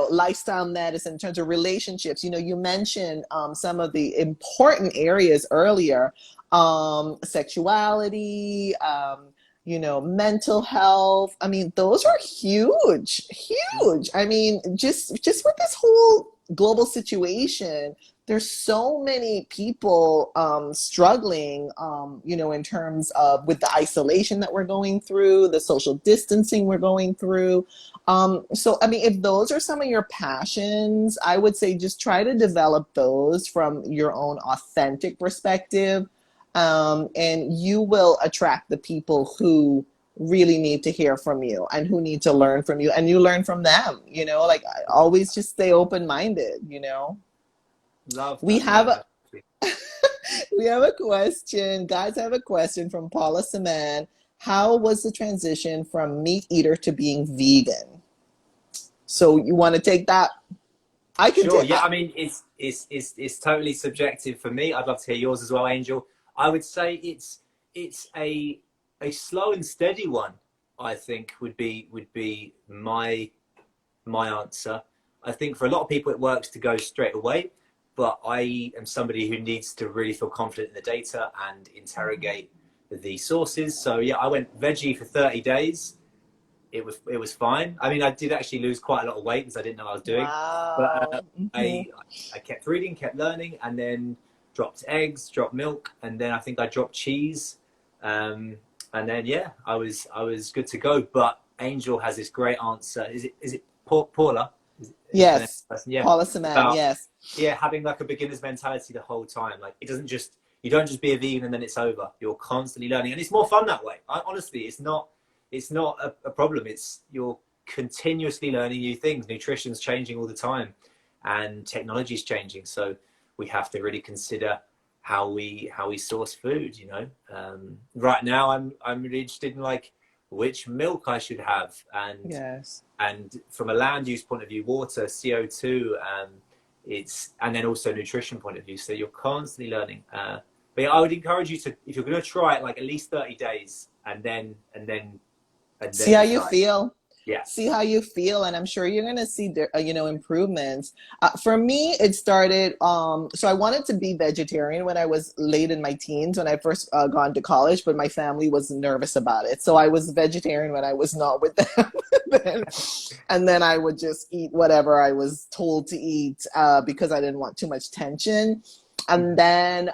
lifestyle medicine, in terms of relationships. You mentioned some of the important areas earlier, sexuality, mental health. Those are huge, huge. Just with this whole global situation, there's so many people struggling, in terms of with the isolation that we're going through, the social distancing we're going through. If those are some of your passions, I would say just try to develop those from your own authentic perspective. And you will attract the people who really need to hear from you and who need to learn from you, and you learn from them. Always just stay open-minded. Love that. We have a we have a question. Guys have a question from Paula Seman. How was the transition from meat eater to being vegan? So you want to take that? I can Sure. take Yeah. that. It's totally subjective for me. I'd love to hear yours as well, Angel. I would say it's a slow and steady one. I think would be my answer. I think for a lot of people it works to go straight away, but I am somebody who needs to really feel confident in the data and interrogate the sources. So yeah, I went veggie for 30 days. It was fine. I did actually lose quite a lot of weight because I didn't know what I was doing. Wow. But I kept reading, kept learning, and then dropped eggs, dropped milk, and then I think I dropped cheese. And then yeah, I was good to go. But Angel has this great answer. Is it Paula? the next Yes. person. Yeah, ℎ𝕝𝕒, about yes. having like a beginner's mentality the whole time. Like it doesn't just you don't just be a vegan and then it's over. You're constantly learning, and it's more fun that way. Honestly, it's not a problem. It's you're continuously learning new things. Nutrition's changing all the time, and technology's changing. So we have to really consider how we source food. You know, right now I'm really interested in like which milk I should have, and Yes. and from a land use point of view, water, CO2, and then also nutrition point of view. So you're constantly learning. But yeah, I would encourage you to, if you're going to try it, like at least 30 days, and then See how you decide. feel. Yeah. See how you feel, and I'm sure you're going to see improvements. For me, it started so I wanted to be vegetarian when I was late in my teens, when I first gone to college, but my family was nervous about it, so I was vegetarian when I was not with them. And then I would just eat whatever I was told to eat because I didn't want too much tension. And then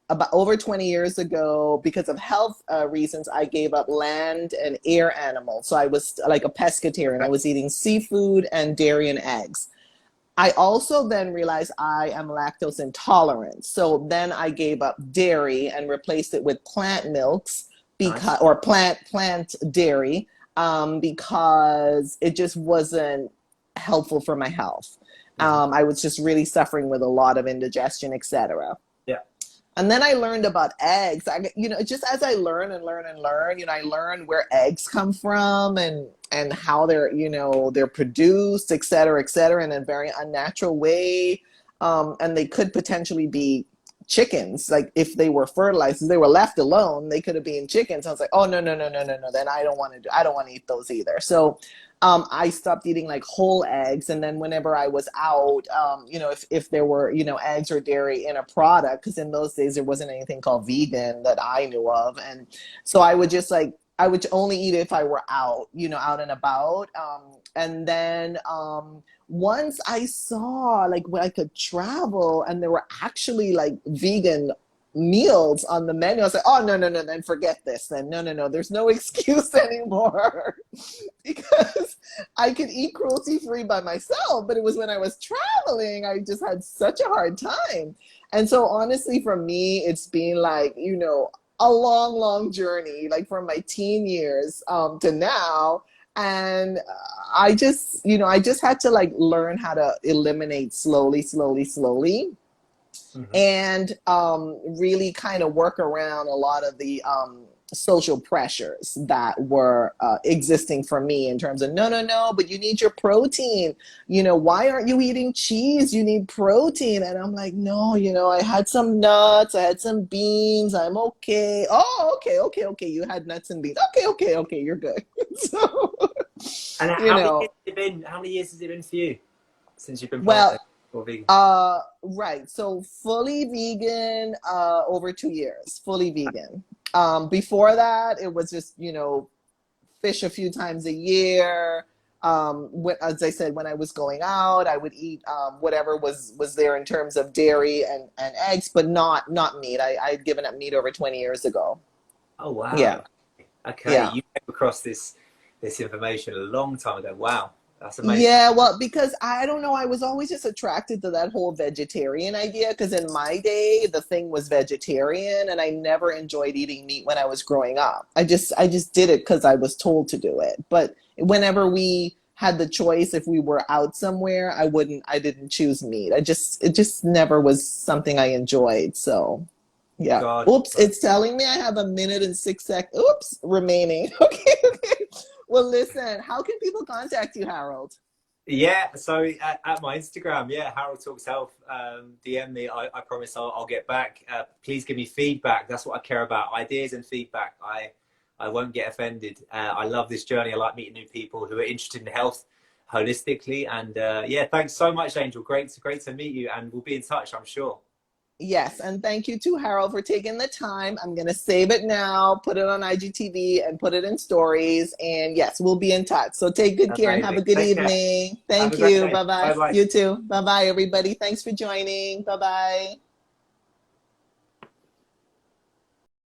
about over 20 years ago, because of health reasons, I gave up land and air animals. So I was like a pescatarian. I was eating seafood and dairy and eggs. I also then realized I am lactose intolerant. So then I gave up dairy and replaced it with plant milks because, or plant dairy because it just wasn't helpful for my health. I was just really suffering with a lot of indigestion, etc. And then I learned about eggs. Just as I learn and learn and learn, I learn where eggs come from and how they're produced, et cetera, in a very unnatural way. And they could potentially be chickens. Like if they were fertilized, if they were left alone, they could have been chickens. I was like, oh, no. Then I don't want to eat those either. So I stopped eating like whole eggs. And then whenever I was out, if there were, eggs or dairy in a product, because in those days there wasn't anything called vegan that I knew of. And so I would just I would only eat it if I were out, out and about. And then once I saw like when I could travel and there were actually like vegan meals on the menu, I was like, oh, no, then forget this. Then no, there's no excuse anymore because I could eat cruelty-free by myself, but it was when I was traveling, I just had such a hard time. And so honestly, for me, it's been like, a long journey, like from my teen years to now. And I just had to like learn how to eliminate slowly. And really kind of work around a lot of the social pressures that were existing for me in terms of no, but you need your protein. Why aren't you eating cheese? You need protein. And I'm like, no, I had some nuts, I had some beans, I'm okay. Oh, okay. You had nuts and beans. Okay, you're good. So, and how many years has it been for you since you've been vegan? Right. So fully vegan, over 2 years, fully vegan. Before that, it was just, fish a few times a year. As I said, when I was going out, I would eat whatever was there in terms of dairy and eggs, but not meat. I'd given up meat over 20 years ago. Oh, wow. Yeah. Okay. Yeah. You came across this information a long time ago. Wow. That's amazing. Yeah, well, because I don't know, I was always just attracted to that whole vegetarian idea, because in my day, the thing was vegetarian, and I never enjoyed eating meat when I was growing up. I just did it because I was told to do it. But whenever we had the choice, if we were out somewhere, I didn't choose meat. It just never was something I enjoyed. So yeah. God. Oops, it's telling me I have 1 minute and 6 seconds. Oops, remaining. Okay. Well, listen, how can people contact you, Harold? Yeah, so at my Instagram, Harold Talks Health, DM me. I promise I'll get back. Please give me feedback. That's what I care about, ideas and feedback. I won't get offended. I love this journey. I like meeting new people who are interested in health holistically. And thanks so much, Angel. Great to meet you, and we'll be in touch, I'm sure. Yes, and thank you to Harold for taking the time. I'm going to save it now, put it on IGTV, and put it in stories. And yes, we'll be in touch. So take good care and have a good evening. Thank you. Bye-bye. You too. Bye-bye, everybody. Thanks for joining. Bye-bye.